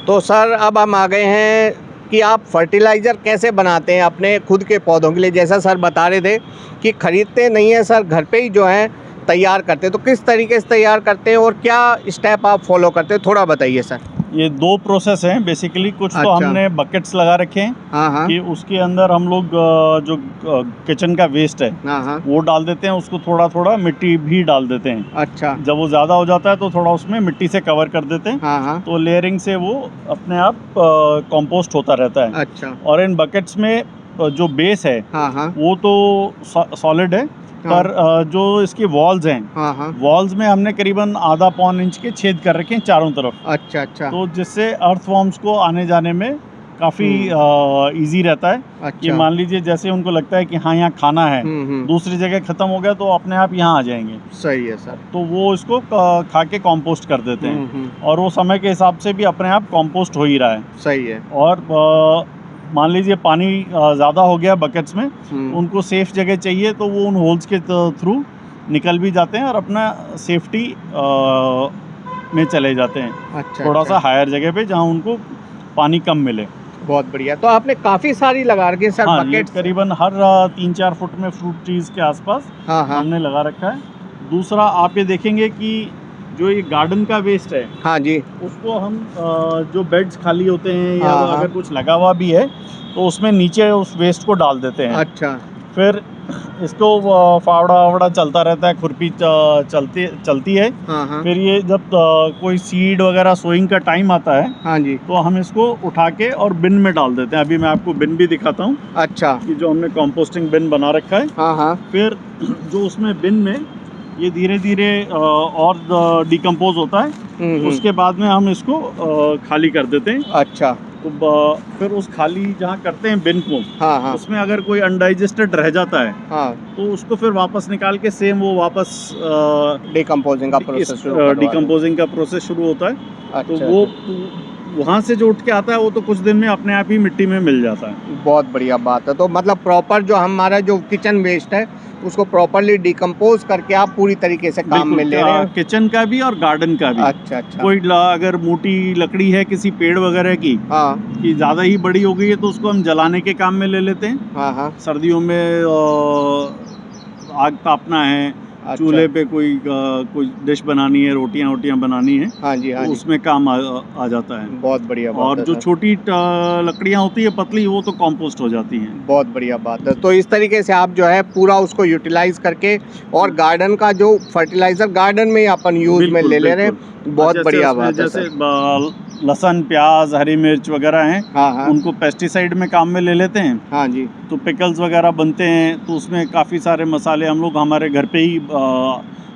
तो सर अब हम आ गए हैं कि आप फर्टिलाइज़र कैसे बनाते हैं अपने खुद के पौधों के लिए। जैसा सर बता रहे थे कि ख़रीदते नहीं हैं सर, घर पे ही जो है तैयार करते हैं। तो किस तरीके से तैयार करते हैं और क्या स्टेप आप फॉलो करते हैं, थोड़ा बताइए सर। ये दो प्रोसेस हैं बेसिकली। कुछ तो अच्छा। हमने बकेट्स लगा रखे हैं हाँ। कि उसके अंदर हम लोग जो किचन का वेस्ट है हाँ। वो डाल देते हैं, उसको थोड़ा थोड़ा मिट्टी भी डाल देते हैं। अच्छा। जब वो ज़्यादा हो जाता है तो थोड़ा उसमें मिट्टी से कवर कर देते हैं। हाँ। तो लेयरिंग से वो अपने आप कंपोस्ट होता रहता है। अच्छा। और इन बकेट्स में जो बेस है हाँ। वो तो सॉलिड है, पर जो इसकी वॉल्स हैं, हाँ। वॉल्स में हमने करीबन आधा पौन इंच के छेद कर रखे हैं चारों तरफ। अच्छा। तो जिससे अर्थवॉर्म्स को आने जाने में काफ़ी इजी रहता है। अच्छा। कि मान लीजिए जैसे उनको लगता है कि हाँ यहाँ खाना है, दूसरी जगह ख़त्म हो गया तो अपने आप यहाँ आ जाएंगे। सही है सर। तो वो इसको खा के कॉम्पोस्ट कर देते हैं। और वो समय के हिसाब से भी अपने आप कॉम्पोस्ट हो ही रहा है। सही है। और मान लीजिए पानी ज़्यादा हो गया बकेट्स में, उनको सेफ जगह चाहिए तो वो उन होल्स के थ्रू निकल भी जाते हैं और अपना सेफ्टी में चले जाते हैं। अच्छा। थोड़ा सा हायर जगह पे जहाँ उनको पानी कम मिले। बहुत बढ़िया। तो आपने काफ़ी सारी लगा रखी है सर हाँ, बकेट। करीबन हर 3-4 फुट में फ्रूट ट्रीज़ के आसपास हाँ। हमने लगा रखा है। दूसरा आप ये देखेंगे कि जो ये गार्डन का वेस्ट है, हाँ जी, उसको हम जो बेड्स खाली होते हैं या हाँ। अगर कुछ लगा हुआ भी है तो उसमें नीचे उस वेस्ट को डाल देते हैं। अच्छा। फिर इसको फावड़ा वावड़ा चलता रहता है, खुरपी चलती है। हाँ। फिर ये जब कोई सीड वगैरह सोइंग का टाइम आता है, हाँ जी। तो हम इसको उठा के और बिन में डाल देते हैं। अभी मैं आपको बिन भी दिखाता हूँ। अच्छा। कि जो हमने कंपोस्टिंग बिन बना रखा है। हाँ। फिर जो उसमें बिन में ये धीरे धीरे और डिकम्पोज होता है। उसके बाद में हम इसको खाली कर देते हैं। अच्छा। तो फिर उस खाली जहाँ करते हैं बिन को, हाँ। उसमें अगर कोई अनडाइजेस्टेड रह जाता है, हाँ। तो उसको फिर वापस निकाल के सेम वो वापस डिकम्पोजिंग का प्रोसेस शुरू होता है। अच्छा। तो वो वहाँ से जो उठ के आता है वो तो कुछ दिन में अपने आप ही मिट्टी में मिल जाता है। बहुत बढ़िया बात है। तो मतलब प्रॉपर जो हमारा जो किचन वेस्ट है उसको प्रॉपरली डिकम्पोज करके आप पूरी तरीके से काम में ले रहे हैं। किचन का भी और गार्डन का भी। अच्छा। कोई अगर मोटी लकड़ी है किसी पेड़ वगैरह की, हाँ, कि ज़्यादा ही बड़ी हो गई है तो उसको हम जलाने के काम में ले लेते हैं। हाँ। सर्दियों में आग तापना है, अच्छा। चूल्हे पे कोई डिश बनानी है, रोटियां बनानी है। हाँ जी, हाँ तो जी। उसमें काम आ जाता है। बहुत बढ़िया बात और है जो सर। छोटी लकड़ियां होती है पतली, वो तो कंपोस्ट हो जाती हैं। बहुत बढ़िया बात है। तो इस तरीके से आप जो है पूरा उसको यूटिलाइज करके और गार्डन का जो फर्टिलाइजर गार्डन में ही अपन यूज में ले रहे हैं। बहुत बढ़िया बात है सर। लहसुन, प्याज, हरी मिर्च वगैरह हैं, हाँ। उनको पेस्टिसाइड में काम में ले लेते हैं। हाँ जी। तो पिकल्स वगैरह बनते हैं तो उसमें काफ़ी सारे मसाले हम लोग हमारे घर पे ही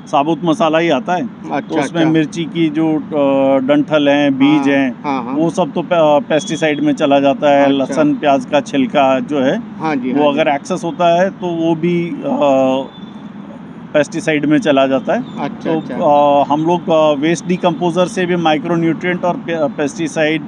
साबुत मसाला ही आता है। अच्छा। तो उसमें मिर्ची की जो डंठल हैं, बीज हैं, हाँ। वो सब तो पेस्टिसाइड में चला जाता है। अच्छा। लहसुन प्याज का छिलका जो है, हाँ जी, वो हाँ जी। अगर एक्सेस होता है तो वो भी पेस्टिसाइड में चला जाता है। अच्छा। तो हम लोग वेस्ट डिकम्पोजर से भी माइक्रो न्यूट्रिएंट और पेस्टिसाइड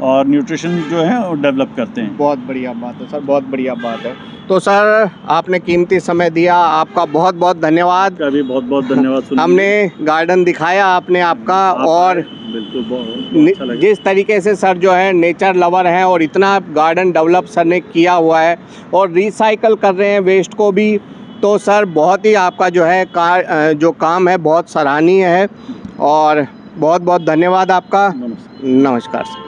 और न्यूट्रिशन जो है वो डेवलप करते हैं। बहुत बढ़िया बात है सर, बहुत बढ़िया बात है। तो सर आपने कीमती समय दिया, आपका बहुत बहुत धन्यवाद। का भी बहुत बहुत धन्यवाद। हमने गार्डन दिखाया आपने आपका, और बिल्कुल बहुत अच्छा लगा। जिस तरीके से सर जो है नेचर लवर हैं और इतना गार्डन डेवलप सर ने किया हुआ है और रिसाइकल कर रहे हैं वेस्ट को भी, तो सर बहुत ही आपका जो है जो काम है बहुत सराहनीय है। और बहुत बहुत धन्यवाद आपका। नमस्कार। नमस्कार सर।